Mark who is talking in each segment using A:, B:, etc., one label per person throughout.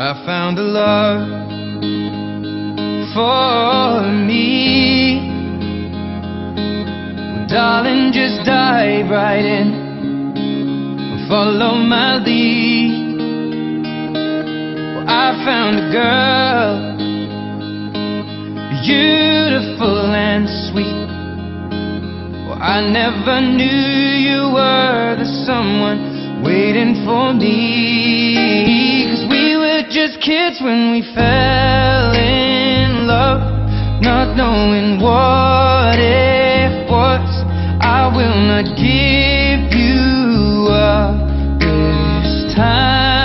A: I found a love for me. Darling, just dive right in, follow my lead. Well, I found a girl, beautiful and sweet. Well, I never knew you were the someone waiting for me. 'Cause we were just kids when we fell in love, not knowing what it was. I will not give you up this time.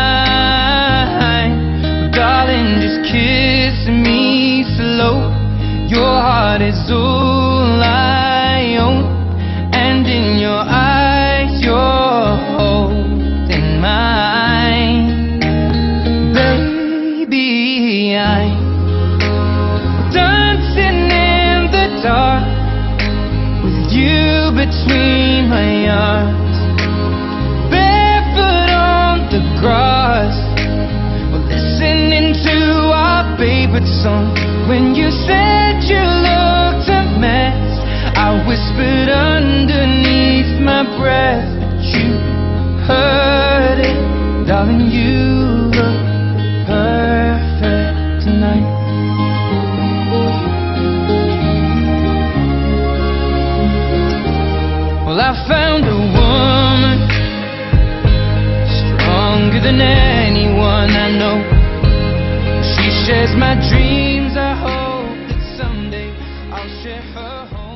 A: Darling, just kiss me slow. Your heart is all I own, and in your eyes you're holding mine. Baby, I'm dancing in the dark with you between my arms, barefoot on the grass. We're listening to our favorite song. When you said you looked a mess, I whispered underneath my breath, but you heard it. Darling, you look perfect tonight. Well, I found a woman stronger than anyone I know. She shares my dreams. I hope that someday I'll share her home.